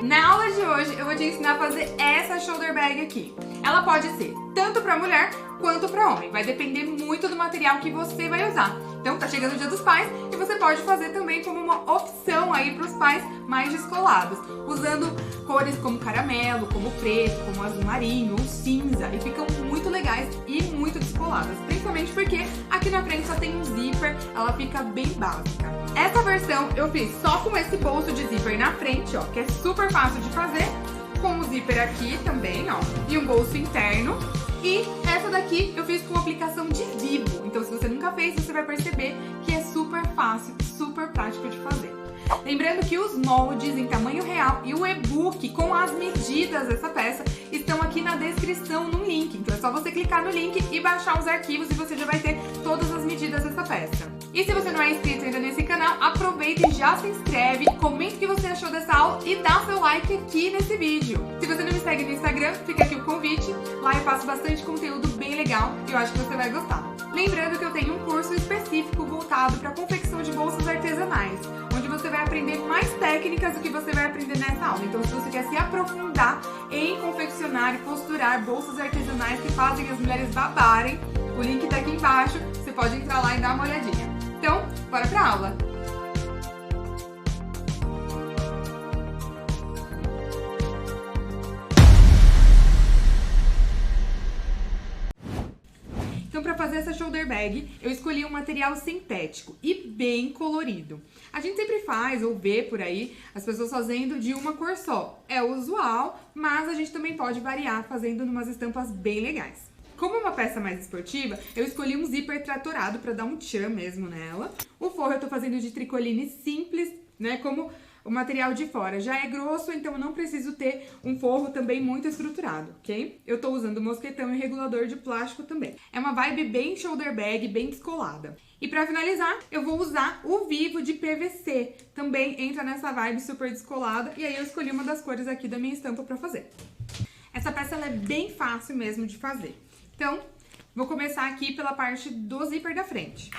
Na aula de hoje eu vou te ensinar a fazer essa shoulder bag aqui. Ela pode ser tanto para mulher quanto para homem, vai depender muito do material que você vai usar. Então tá chegando o Dia dos Pais e você pode fazer também como uma opção aí para os pais mais descolados, usando cores como caramelo, como preto, como azul marinho ou cinza, e ficam muito legais e muito descoladas, principalmente porque aqui na frente só tem um zíper, ela fica bem básica. Essa versão eu fiz só com esse bolso de zíper na frente, ó, que é super fácil de fazer, com o zíper aqui também, ó, e um bolso interno. E essa daqui eu fiz com aplicação de Vivo, então se você nunca fez, você vai perceber que é super fácil, super prático de fazer. Lembrando que os moldes em tamanho real e o e-book com as medidas dessa peça estão aqui na descrição no link, então é só você clicar no link e baixar os arquivos e você já vai ter todas as medidas dessa peça. E se você não é inscrito ainda nesse canal, aproveita e já se inscreve, comenta o que você achou dessa aula e dá seu like aqui nesse vídeo. Se você não me segue no Instagram, fica aqui o convite, lá eu faço bastante conteúdo bem legal e eu acho que você vai gostar. Lembrando que eu tenho um curso específico voltado para confecção de bolsas artesanais, onde você vai aprender mais técnicas do que você vai aprender nessa aula. Então, se você quer se aprofundar em confeccionar e costurar bolsas artesanais que fazem as mulheres babarem, o link tá aqui embaixo, você pode entrar lá e dar uma olhadinha. Então, bora pra aula! Então, para fazer essa shoulder bag, eu escolhi um material sintético e bem colorido. A gente sempre faz ou vê por aí as pessoas fazendo de uma cor só. É usual, mas a gente também pode variar fazendo umas estampas bem legais. Como é uma peça mais esportiva, eu escolhi um zíper tratorado para dar um tchan mesmo nela. O forro eu tô fazendo de tricoline simples, né, como o material de fora já é grosso, então eu não preciso ter um forro também muito estruturado, ok? Eu tô usando mosquetão e regulador de plástico também. É uma vibe bem shoulder bag, bem descolada. E pra finalizar, eu vou usar o Vivo de PVC. Também entra nessa vibe super descolada, e aí eu escolhi uma das cores aqui da minha estampa pra fazer. Essa peça ela é bem fácil mesmo de fazer. Então, vou começar aqui pela parte do zíper da frente.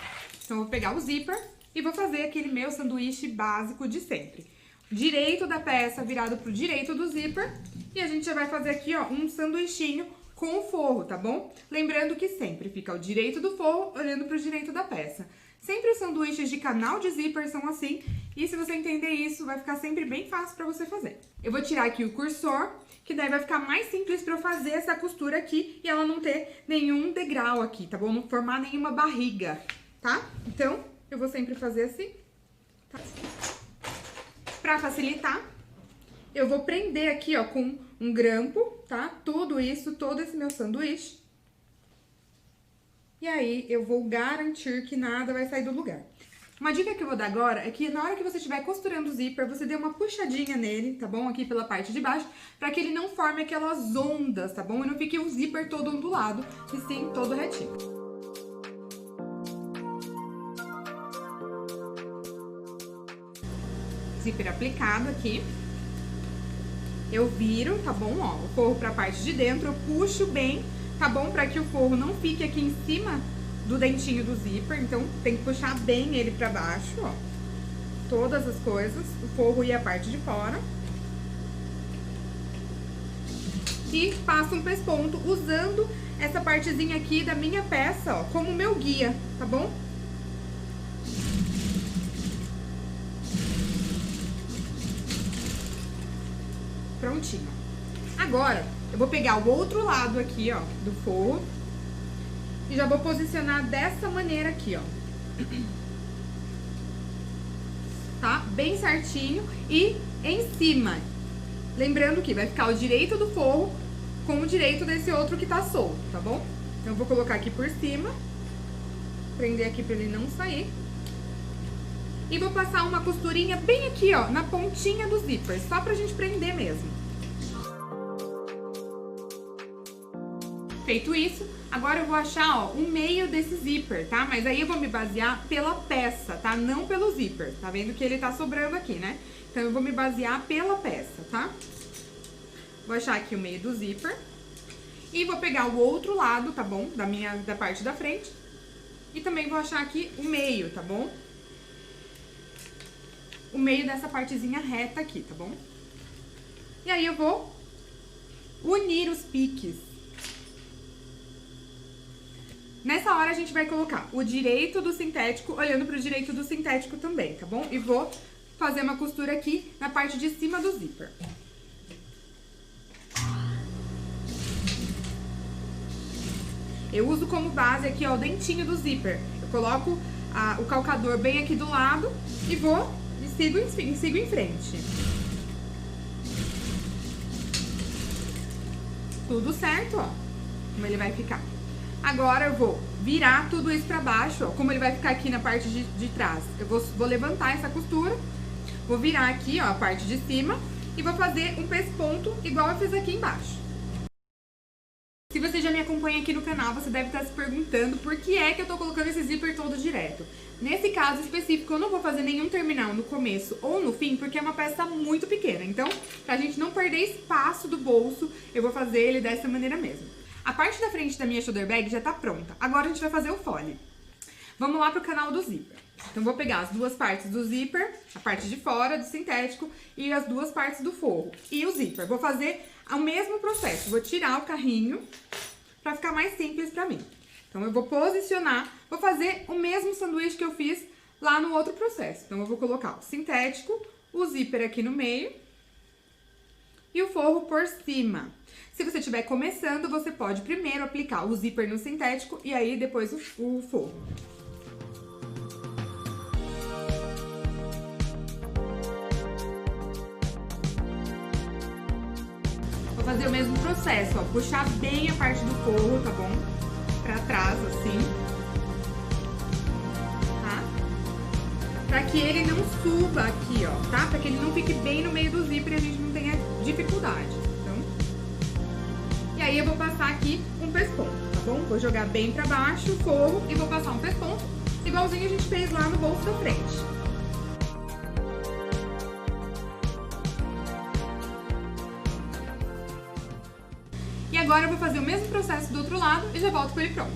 Então, eu vou pegar o zíper e vou fazer aquele meu sanduíche básico de sempre. Direito da peça virado pro direito do zíper. E a gente já vai fazer aqui, ó, um sanduichinho com o forro, tá bom? Lembrando que sempre fica ao direito do forro, olhando pro direito da peça. Sempre os sanduíches de canal de zíper são assim. E se você entender isso, vai ficar sempre bem fácil pra você fazer. Eu vou tirar aqui o cursor, que daí vai ficar mais simples pra eu fazer essa costura aqui e ela não ter nenhum degrau aqui, tá bom? Não formar nenhuma barriga, tá? Então, eu vou sempre fazer assim, tá? Pra facilitar, eu vou prender aqui, ó, com um grampo, tá? Tudo isso, todo esse meu sanduíche. E aí, eu vou garantir que nada vai sair do lugar. Uma dica que eu vou dar agora é que na hora que você estiver costurando o zíper, você dê uma puxadinha nele, tá bom? Aqui pela parte de baixo, pra que ele não forme aquelas ondas, tá bom? E não fique o zíper todo ondulado, e sim todo retinho. Zíper aplicado aqui. Eu viro, tá bom? Ó, o forro pra parte de dentro, eu puxo bem, tá bom? Pra que o forro não fique aqui em cima do dentinho do zíper, então tem que puxar bem ele pra baixo, ó. Todas as coisas, o forro e a parte de fora. E passo um pesponto usando essa partezinha aqui da minha peça, ó, como meu guia, tá bom? Prontinho. Agora, eu vou pegar o outro lado aqui, ó, do forro. E já vou posicionar dessa maneira aqui, ó. Tá? Bem certinho. E em cima. Lembrando que vai ficar o direito do forro com o direito desse outro que tá solto, tá bom? Então, eu vou colocar aqui por cima. Prender aqui pra ele não sair. E vou passar uma costurinha bem aqui, ó, na pontinha do zíper, só pra gente prender mesmo. Feito isso, agora eu vou achar, ó, o meio desse zíper, tá? Mas aí eu vou me basear pela peça, tá? Não pelo zíper. Tá vendo que ele tá sobrando aqui, né? Então, eu vou me basear pela peça, tá? Vou achar aqui o meio do zíper. E vou pegar o outro lado, tá bom? Da parte da frente. E também vou achar aqui o meio, tá bom? O meio dessa partezinha reta aqui, tá bom? E aí eu vou unir os piques. Nessa hora a gente vai colocar o direito do sintético olhando pro direito do sintético também, tá bom? E vou fazer uma costura aqui na parte de cima do zíper. Eu uso como base aqui, ó, o dentinho do zíper. Eu coloco o calcador bem aqui do lado e vou e sigo em frente. Tudo certo, ó, como ele vai ficar. Agora eu vou virar tudo isso pra baixo, ó, como ele vai ficar aqui na parte de trás. Eu vou levantar essa costura, vou virar aqui, ó, a parte de cima e vou fazer um pesponto igual eu fiz aqui embaixo. Se você já me acompanha aqui no canal, você deve estar se perguntando por que é que eu tô colocando esse zíper todo direto. Nesse caso específico, eu não vou fazer nenhum terminal no começo ou no fim, porque é uma peça muito pequena. Então, pra gente não perder espaço do bolso, eu vou fazer ele dessa maneira mesmo. A parte da frente da minha shoulder bag já tá pronta. Agora a gente vai fazer o fole. Vamos lá pro canal do zíper. Então, vou pegar as duas partes do zíper, a parte de fora do sintético e as duas partes do forro. E o zíper. Vou fazer o mesmo processo. Vou tirar o carrinho pra ficar mais simples pra mim. Então, eu vou posicionar, vou fazer o mesmo sanduíche que eu fiz lá no outro processo. Então, eu vou colocar o sintético, o zíper aqui no meio e o forro por cima. Se você estiver começando, você pode primeiro aplicar o zíper no sintético e aí depois o forro. Vou fazer o mesmo processo, ó, puxar bem a parte do forro, tá bom? Pra trás, assim. Tá? Pra que ele não suba aqui, ó, tá? Pra que ele não fique bem no meio do zíper e a gente não tenha dificuldade. Então, e aí eu vou passar aqui um pesponto, tá bom? Vou jogar bem pra baixo o forro e vou passar um pesponto, igualzinho a gente fez lá no bolso da frente. E agora eu vou fazer o mesmo processo do outro lado e já volto com ele pronto.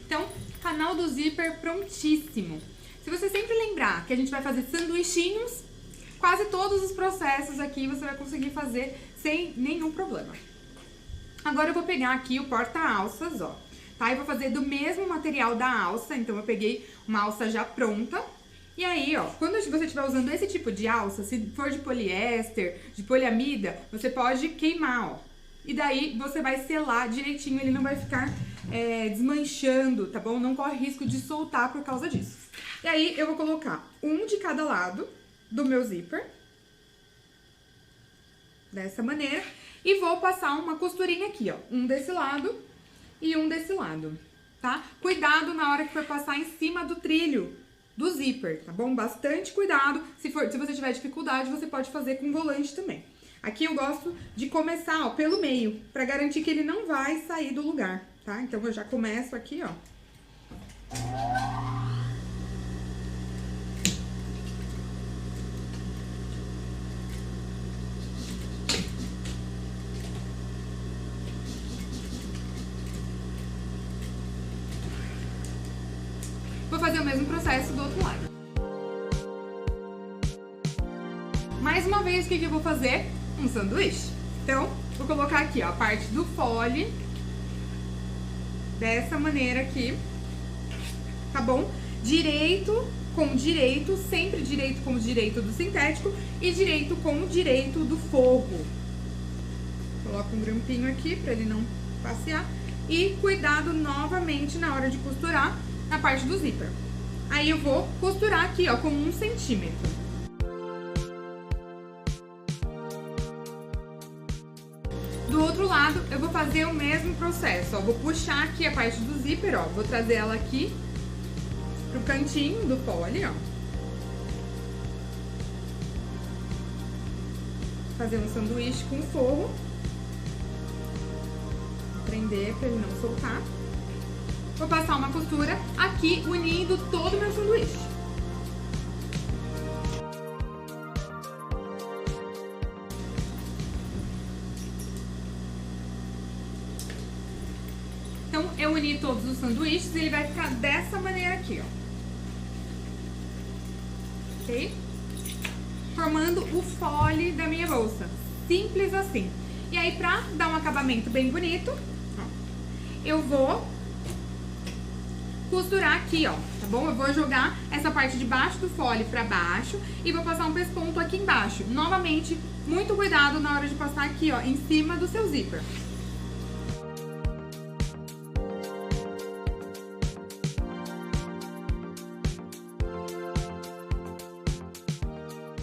Então, canal do zíper prontíssimo. Se você sempre lembrar que a gente vai fazer sanduichinhos, quase todos os processos aqui você vai conseguir fazer sem nenhum problema. Agora eu vou pegar aqui o porta-alças, ó, tá? Eu vou fazer do mesmo material da alça, então eu peguei uma alça já pronta. E aí, ó, quando você estiver usando esse tipo de alça, se for de poliéster, de poliamida, você pode queimar, ó. E daí você vai selar direitinho, ele não vai ficar desmanchando, tá bom? Não corre risco de soltar por causa disso. E aí eu vou colocar um de cada lado do meu zíper, dessa maneira, e vou passar uma costurinha aqui, ó, um desse lado e um desse lado, tá? Cuidado na hora que for passar em cima do trilho do zíper, tá bom? Bastante cuidado. Se você tiver dificuldade, você pode fazer com volante também. Aqui eu gosto de começar, ó, pelo meio, pra garantir que ele não vai sair do lugar, tá? Então eu já começo aqui, ó. Vou fazer o mesmo processo do outro lado. Mais uma vez, o que eu vou fazer? Um sanduíche. Então, vou colocar aqui, ó, a parte do fole, dessa maneira aqui, tá bom? Direito com direito, sempre direito com direito do sintético e direito com direito do forro. Coloco um grampinho aqui pra ele não passear. E cuidado novamente na hora de costurar na parte do zíper. Aí eu vou costurar aqui, ó, com 1 centímetro. Do outro lado, eu vou fazer o mesmo processo, ó. Vou puxar aqui a parte do zíper, ó. Vou trazer ela aqui pro cantinho do fole, ó. Fazer um sanduíche com forro. Prender pra ele não soltar. Vou passar uma costura aqui, unindo todo o meu sanduíche. Então, eu uni todos os sanduíches e ele vai ficar dessa maneira aqui, ó. Ok? formando o fole da minha bolsa. Simples assim. E aí, pra dar um acabamento bem bonito, ó, eu vou costurar aqui, ó, tá bom? Eu vou jogar essa parte de baixo do fole pra baixo e vou passar um pesponto aqui embaixo. Novamente, muito cuidado na hora de passar aqui, ó, em cima do seu zíper.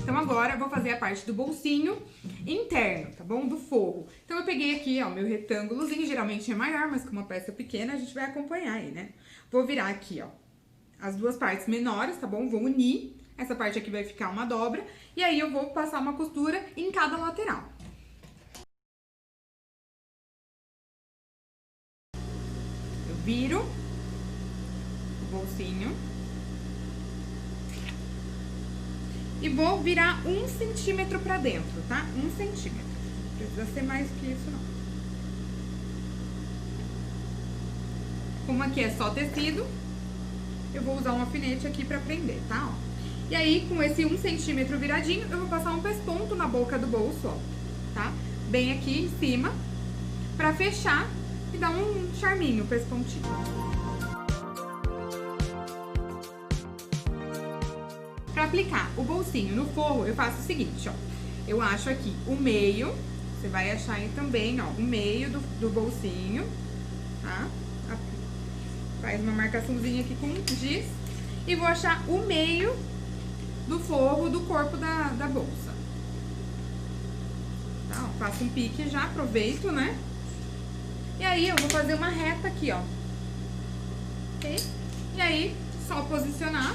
Então, agora eu vou fazer a parte do bolsinho interno, tá bom? Do forro. Então, eu peguei aqui, ó, meu retângulozinho, geralmente é maior, mas com uma peça pequena a gente vai acompanhar aí, né? Vou virar aqui, ó, as duas partes menores, tá bom? Vou unir, essa parte aqui vai ficar uma dobra, e aí eu vou passar uma costura em cada lateral. Eu viro o bolsinho. E vou virar 1 centímetro pra dentro, tá? 1 centímetro. Não precisa ser mais que isso, não. Como aqui é só tecido, eu vou usar um alfinete aqui pra prender, tá? Ó. E aí, com esse 1 centímetro viradinho, eu vou passar um pesponto na boca do bolso, ó, tá? Bem aqui em cima, pra fechar e dar um charminho, o pespontinho. Pra aplicar o bolsinho no forro, eu faço o seguinte, ó. Eu acho aqui o meio, você vai achar aí também, ó, o meio do bolsinho, tá? Faz uma marcaçãozinha aqui com giz. E vou achar o meio do forro do corpo da bolsa. Tá, ó, faço um pique já, aproveito, né? E aí, eu vou fazer uma reta aqui, ó. Ok? E aí, só posicionar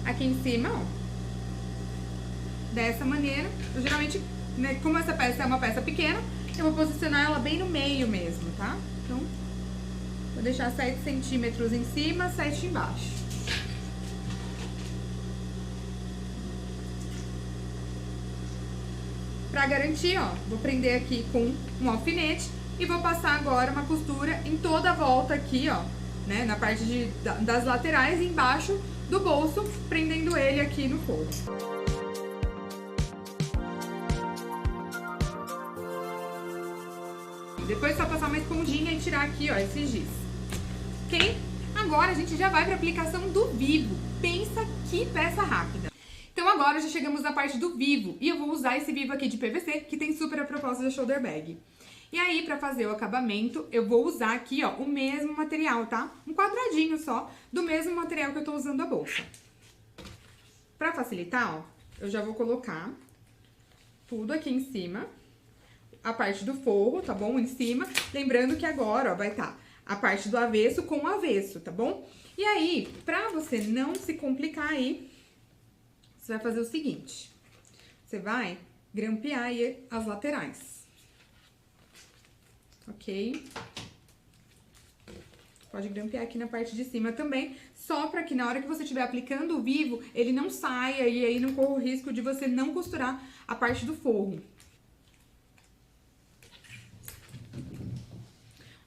aqui em cima, ó, dessa maneira. Eu geralmente, né, como essa peça é uma peça pequena, eu vou posicionar ela bem no meio mesmo, tá? Então, vou deixar 7 centímetros em cima, 7 embaixo. Pra garantir, ó, vou prender aqui com um alfinete e vou passar agora uma costura em toda a volta aqui, ó, né, na parte das laterais e embaixo do bolso, prendendo ele aqui no forro. Depois só passar uma esponjinha e tirar aqui, ó, esse giz. Ok? Agora a gente já vai para a aplicação do vivo. Pensa que peça rápida. Então agora já chegamos na parte do vivo e eu vou usar esse vivo aqui de PVC, que tem super a proposta da shoulder bag. E aí, pra fazer o acabamento, eu vou usar aqui, ó, o mesmo material, tá? Um quadradinho só, do mesmo material que eu tô usando a bolsa. Pra facilitar, ó, eu já vou colocar tudo aqui em cima, a parte do forro, tá bom? Em cima, lembrando que agora, ó, vai tá a parte do avesso com o avesso, tá bom? E aí, pra você não se complicar aí, você vai fazer o seguinte, você vai grampear aí as laterais. Ok? Pode grampear aqui na parte de cima também, só pra que na hora que você estiver aplicando o vivo, ele não saia e aí não corra o risco de você não costurar a parte do forro.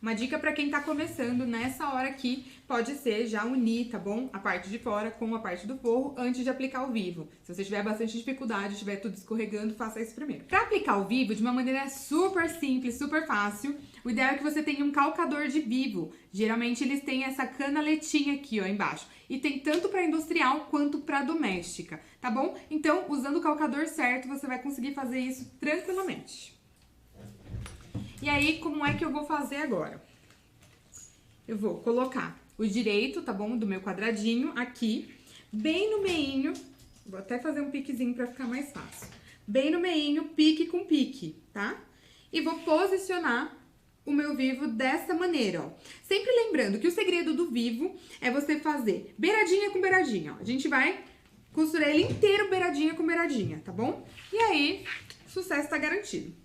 Uma dica pra quem tá começando nessa hora aqui, pode ser já unir, tá bom? A parte de fora com a parte do forro antes de aplicar o vivo. Se você tiver bastante dificuldade, estiver tudo escorregando, faça isso primeiro. Pra aplicar o vivo de uma maneira super simples, super fácil, o ideal é que você tenha um calcador de vivo. Geralmente eles têm essa canaletinha aqui, ó, embaixo. E tem tanto pra industrial quanto pra doméstica, tá bom? Então, usando o calcador certo, você vai conseguir fazer isso tranquilamente. E aí, como é que eu vou fazer agora? Eu vou colocar o direito, tá bom? Do meu quadradinho aqui, bem no meinho. Vou até fazer um piquezinho pra ficar mais fácil. Bem no meinho, pique com pique, tá? E vou posicionar o meu vivo dessa maneira, ó. Sempre lembrando que o segredo do vivo é você fazer beiradinha com beiradinha, ó. A gente vai costurar ele inteiro beiradinha com beiradinha, tá bom? E aí, sucesso tá garantido.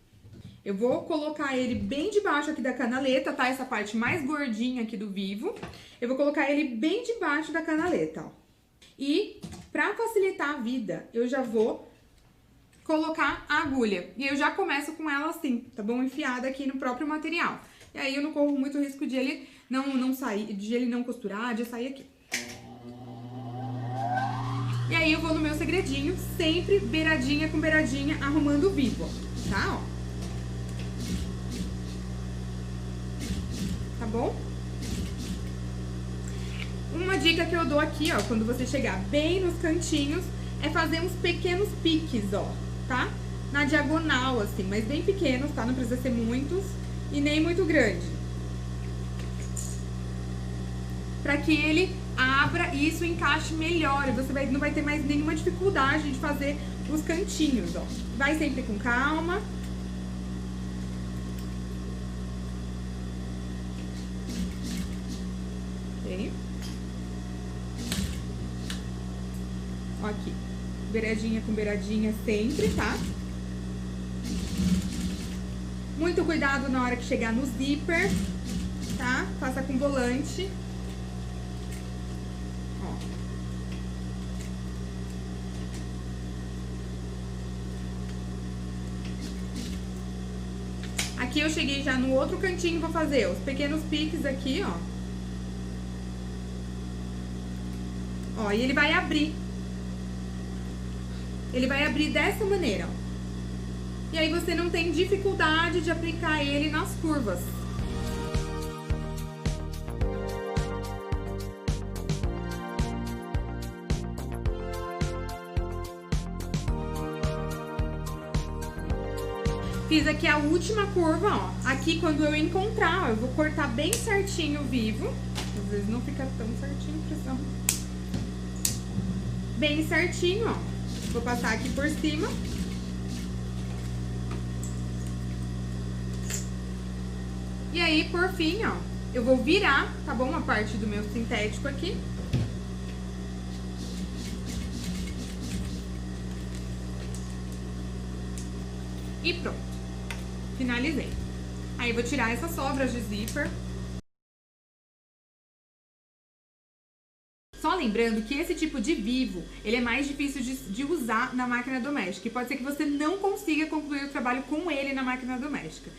Eu vou colocar ele bem debaixo aqui da canaleta, tá? Essa parte mais gordinha aqui do vivo. Eu vou colocar ele bem debaixo da canaleta, ó. E, pra facilitar a vida, eu já vou colocar a agulha. E eu já começo com ela assim, tá bom? Enfiada aqui no próprio material. E aí eu não corro muito risco de ele não sair, de ele não costurar, de sair aqui. E aí eu vou no meu segredinho, sempre beiradinha com beiradinha, arrumando o vivo, ó, tá? Ó. Tá bom? Uma dica que eu dou aqui, ó, quando você chegar bem nos cantinhos, é fazer uns pequenos piques, ó, tá? Na diagonal, assim, mas bem pequenos, tá? Não precisa ser muitos e nem muito grande. Pra que ele abra e isso encaixe melhor. Você não vai ter mais nenhuma dificuldade de fazer os cantinhos, ó. Vai sempre com calma. Ok. Ó aqui. Beiradinha com beiradinha sempre, tá? Muito cuidado na hora que chegar no zíper, tá? Faça com volante. Aqui eu cheguei já no outro cantinho, vou fazer os pequenos piques aqui, ó. Ó, e ele vai abrir. Ele vai abrir dessa maneira, ó. E aí você não tem dificuldade de aplicar ele nas curvas. Fiz aqui a última curva, ó. Aqui, quando eu encontrar, ó, eu vou cortar bem certinho o vivo. Às vezes não fica tão certinho, pressão. Bem certinho, ó. Vou passar aqui por cima. E aí, por fim, ó, eu vou virar, tá bom? Uma parte do meu sintético aqui. E pronto. Finalizei. Aí eu vou tirar essas sobras de zíper. Só lembrando que esse tipo de vivo, ele é mais difícil de usar na máquina doméstica. E pode ser que você não consiga concluir o trabalho com ele na máquina doméstica.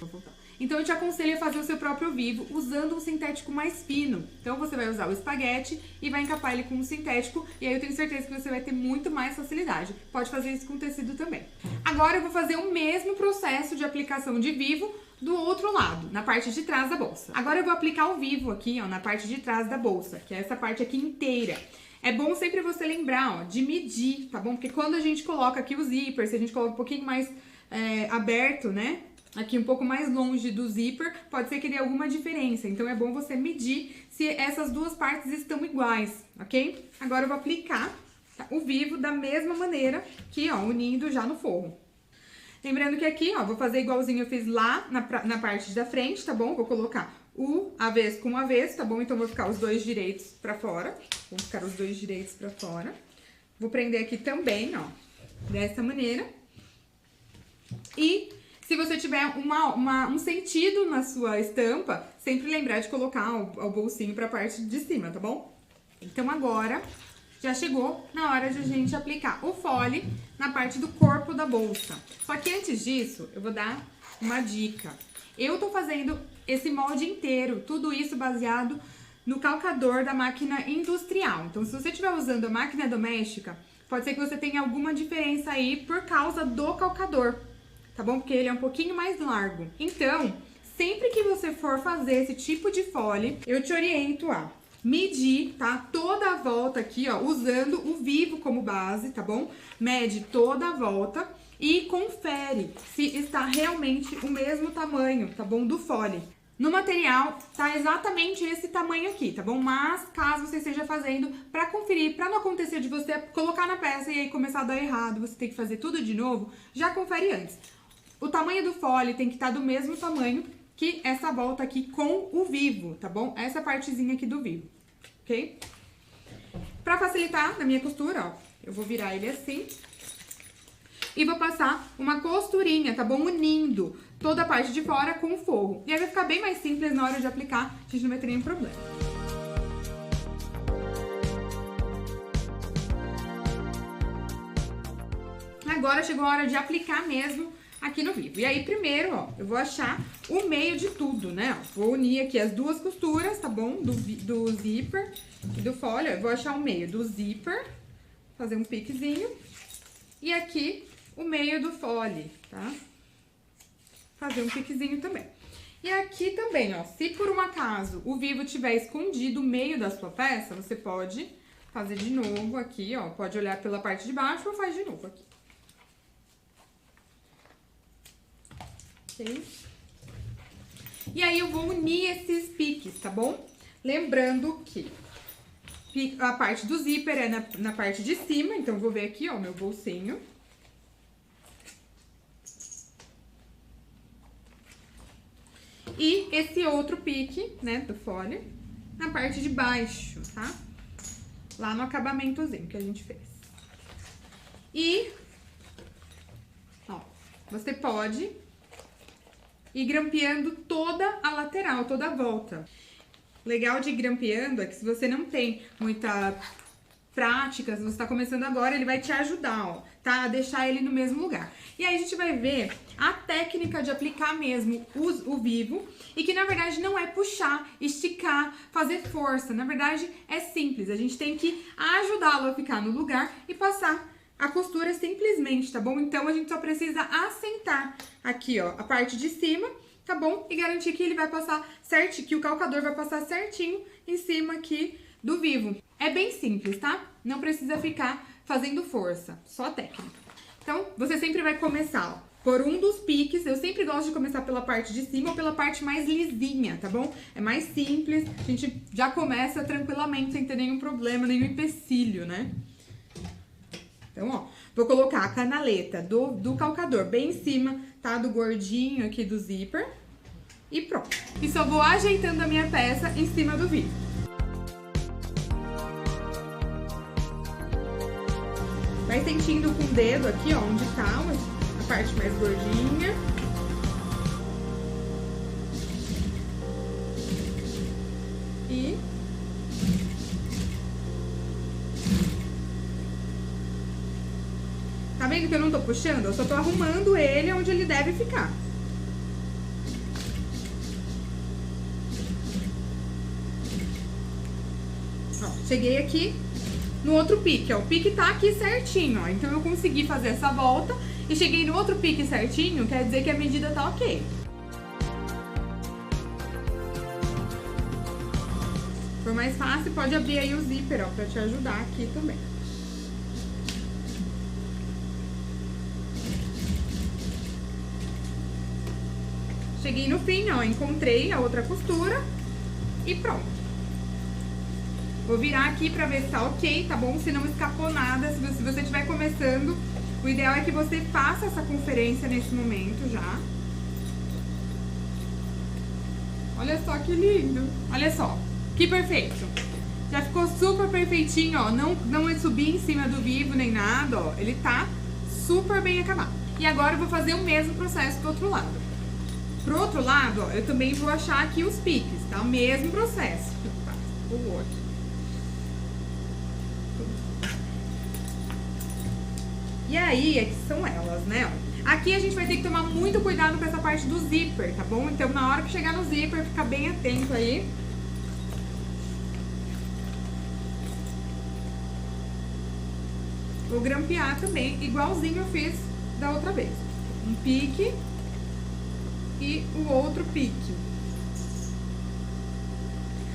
Então eu te aconselho a fazer o seu próprio vivo usando um sintético mais fino. Então você vai usar o espaguete e vai encapar ele com um sintético. E aí eu tenho certeza que você vai ter muito mais facilidade. Pode fazer isso com tecido também. Agora eu vou fazer o mesmo processo de aplicação de vivo do outro lado, na parte de trás da bolsa. Agora eu vou aplicar o vivo aqui, ó, na parte de trás da bolsa, que é essa parte aqui inteira. É bom sempre você lembrar, ó, de medir, tá bom? Porque quando a gente coloca aqui o zíper, se a gente coloca um pouquinho mais aberto, né? Aqui um pouco mais longe do zíper, pode ser que dê alguma diferença. Então é bom você medir se essas duas partes estão iguais, ok? Agora eu vou aplicar, tá, o vivo da mesma maneira que, ó, unindo já no forro. Lembrando que aqui, ó, vou fazer igualzinho eu fiz lá na parte da frente, tá bom? Vou colocar o avesso com o avesso, tá bom? Então, vou ficar os dois direitos pra fora. Vou ficar os dois direitos pra fora. Vou prender aqui também, ó, dessa maneira. E se você tiver um sentido na sua estampa, sempre lembrar de colocar o bolsinho pra parte de cima, tá bom? Então, agora já chegou na hora de a gente aplicar o fole na parte do corpo da bolsa. Só que antes disso, eu vou dar uma dica. Eu tô fazendo esse molde inteiro, tudo isso baseado no calcador da máquina industrial. Então, se você estiver usando a máquina doméstica, pode ser que você tenha alguma diferença aí por causa do calcador, tá bom? Porque ele é um pouquinho mais largo. Então, sempre que você for fazer esse tipo de fole, eu te oriento a medir, tá? Toda a volta aqui, ó, usando o vivo como base, tá bom? Mede toda a volta e confere se está realmente o mesmo tamanho, tá bom? Do fole. No material, tá exatamente esse tamanho aqui, tá bom? Mas, caso você esteja fazendo pra conferir, pra não acontecer de você colocar na peça e aí começar a dar errado, você tem que fazer tudo de novo, já confere antes. O tamanho do fole tem que estar do mesmo tamanho que essa volta aqui com o vivo, tá bom? Essa partezinha aqui do vivo, ok? Pra facilitar na minha costura, ó, eu vou virar ele assim e vou passar uma costurinha, tá bom? Unindo toda a parte de fora com o forro. E aí vai ficar bem mais simples na hora de aplicar, a gente não vai ter nenhum problema. Agora chegou a hora de aplicar mesmo aqui no vivo. E aí, primeiro, ó, eu vou achar o meio de tudo, né? Ó, vou unir aqui as duas costuras, tá bom? Do zíper e do fole, ó, eu vou achar o meio do zíper fazer um piquezinho. E aqui, o meio do fole, tá? Fazer um piquezinho também. E aqui também, ó, se por um acaso o vivo tiver escondido o meio da sua peça, você pode fazer de novo aqui, ó. Pode olhar pela parte de baixo ou faz de novo aqui. Ok? E aí, eu vou unir esses piques, tá bom? Lembrando que a parte do zíper é na parte de cima, então eu vou ver aqui, ó, meu bolsinho. E esse outro pique, né, do fole, na parte de baixo, tá? Lá no acabamentozinho que a gente fez. E, ó, você pode ir grampeando toda a lateral, toda a volta. Legal de ir grampeando é que se você não tem muita prática, se você tá começando agora, ele vai te ajudar, ó, tá? A deixar ele no mesmo lugar. E aí a gente vai ver a técnica de aplicar mesmo o vivo, e que na verdade não é puxar, esticar, fazer força. Na verdade é simples, a gente tem que ajudá-lo a ficar no lugar e passar a costura simplesmente, tá bom? Então a gente só precisa assentar aqui, ó, a parte de cima, tá bom? E garantir que ele vai passar certinho, que o calcador vai passar certinho em cima aqui do vivo. É bem simples, tá? Não precisa ficar fazendo força, só técnica. Então, você sempre vai começar, ó, por um dos piques. Eu sempre gosto de começar pela parte de cima ou pela parte mais lisinha, tá bom? É mais simples, a gente já começa tranquilamente, sem ter nenhum problema, nenhum empecilho, né? Então, ó, vou colocar a canaleta do calcador bem em cima, tá? Do gordinho aqui do zíper. E pronto. E só vou ajeitando a minha peça em cima do vivo. Vai sentindo com o dedo aqui, ó, onde tá a parte mais gordinha. E... tá vendo que eu não tô puxando? Eu só tô arrumando ele onde ele deve ficar. Ó, cheguei aqui no outro pique, ó. O pique tá aqui certinho, ó. Então, eu consegui fazer essa volta e cheguei no outro pique certinho, quer dizer que a medida tá ok. Se for mais fácil, pode abrir aí o zíper, ó, pra te ajudar aqui também. Cheguei no fim, ó, encontrei a outra costura e pronto. Vou virar aqui pra ver se tá ok, tá bom? Se não escapou nada, se você estiver começando, o ideal é que você faça essa conferência nesse momento já. Olha só que lindo! Olha só, que perfeito! Já ficou super perfeitinho, ó, não é subir em cima do vivo nem nada, ó. Ele tá super bem acabado. E agora eu vou fazer o mesmo processo do outro lado. Pro outro lado, ó, eu também vou achar aqui os piques, tá? O mesmo processo. O outro. E aí, é que são elas, né? Aqui a gente vai ter que tomar muito cuidado com essa parte do zíper, tá bom? Então, na hora que chegar no zíper, fica bem atento aí. Vou grampear também, igualzinho eu fiz da outra vez. Um pique e o outro pique.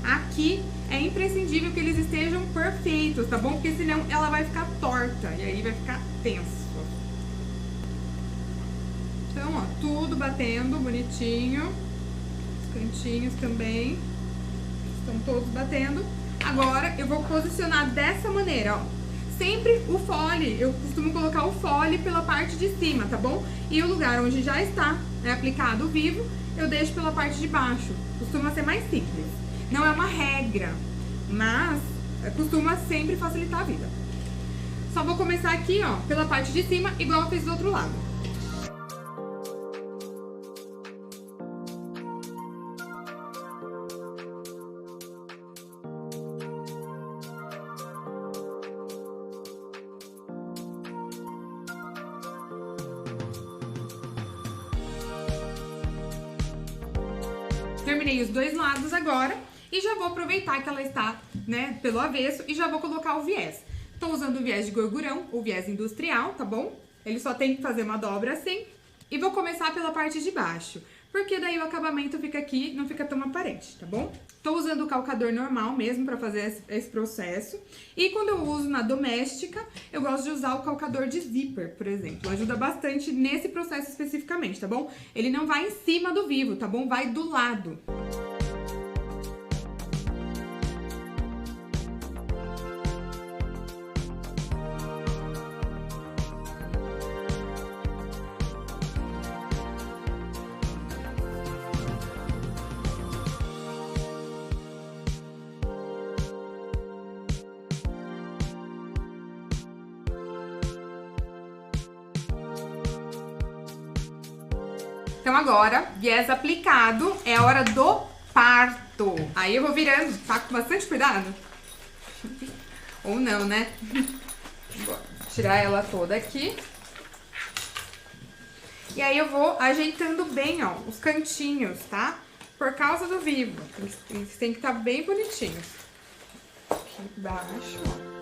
Aqui é imprescindível que eles estejam perfeitos, tá bom? Porque senão ela vai ficar torta e aí vai ficar tenso. Então, ó, tudo batendo bonitinho. Os cantinhos também estão todos batendo. Agora eu vou posicionar dessa maneira, ó. Sempre o fole, eu costumo colocar o fole pela parte de cima, tá bom? E o lugar onde já está, né, aplicado o vivo, eu deixo pela parte de baixo. Costuma ser mais simples. Não é uma regra, mas costuma sempre facilitar a vida. Só vou começar aqui, ó, pela parte de cima, igual eu fiz do outro lado. Terminei os dois lados agora e já vou aproveitar que ela está, né, pelo avesso e já vou colocar o viés. Tô usando o viés de gorgurão, o viés industrial, tá bom? Ele só tem que fazer uma dobra assim. E vou começar pela parte de baixo, porque daí o acabamento fica aqui, não fica tão aparente, tá bom? Tô usando o calcador normal mesmo pra fazer esse processo. E quando eu uso na doméstica, eu gosto de usar o calcador de zíper, por exemplo. Ajuda bastante nesse processo especificamente, tá bom? Ele não vai em cima do vivo, tá bom? Vai do lado. Então agora, viés aplicado, é a hora do parto. Aí eu vou virando, tá com bastante cuidado? Ou não, né? Vou tirar ela toda aqui. E aí eu vou ajeitando bem, ó, os cantinhos, tá? Por causa do vivo. Eles têm que estar bem bonitinhos. Aqui embaixo, ó.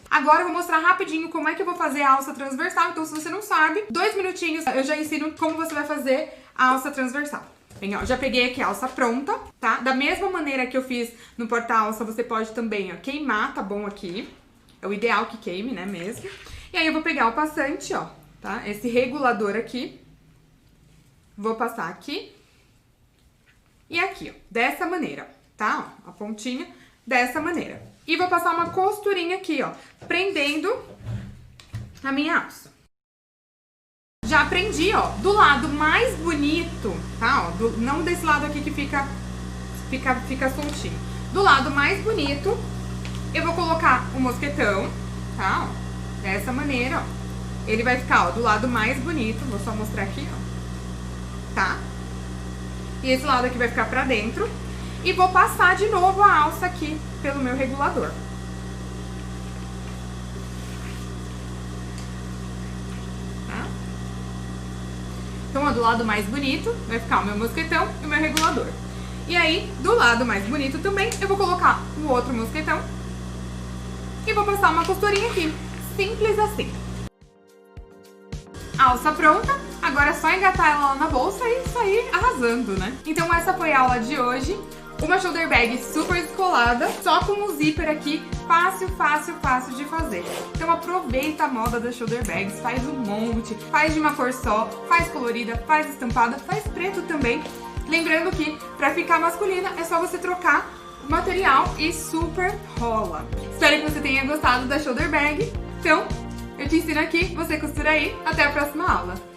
Agora eu vou mostrar rapidinho como é que eu vou fazer a alça transversal. Então, se você não sabe, 2 minutinhos eu já ensino como você vai fazer a alça transversal. Bem, ó, já peguei aqui a alça pronta, tá? Da mesma maneira que eu fiz no porta-alça, você pode também, ó, queimar, tá bom aqui. É o ideal que queime, né, mesmo. E aí eu vou pegar o passante, ó, tá? Esse regulador aqui. Vou passar aqui. E aqui, ó, dessa maneira, tá? Ó, a pontinha dessa maneira. E vou passar uma costurinha aqui, ó, prendendo a minha alça. Já prendi, ó, do lado mais bonito, tá? Ó, não desse lado aqui que fica soltinho. Do lado mais bonito, eu vou colocar o mosquetão, tá? Ó, dessa maneira, ó. Ele vai ficar, ó, do lado mais bonito. Vou só mostrar aqui, ó. Tá? E esse lado aqui vai ficar pra dentro. E vou passar de novo a alça aqui pelo meu regulador. Tá? Então, ó, do lado mais bonito vai ficar o meu mosquetão e o meu regulador. E aí, do lado mais bonito também, eu vou colocar o outro mosquetão e vou passar uma costurinha aqui. Simples assim. Alça pronta, agora é só engatar ela lá na bolsa e sair arrasando, né? Então essa foi a aula de hoje. Uma shoulder bag super descolada, só com o zíper aqui, fácil, fácil, fácil de fazer. Então aproveita a moda das shoulder bags, faz um monte, faz de uma cor só, faz colorida, faz estampada, faz preto também. Lembrando que pra ficar masculina é só você trocar o material e super rola. Espero que você tenha gostado da shoulder bag. Então, eu te ensino aqui, você costura aí. Até a próxima aula!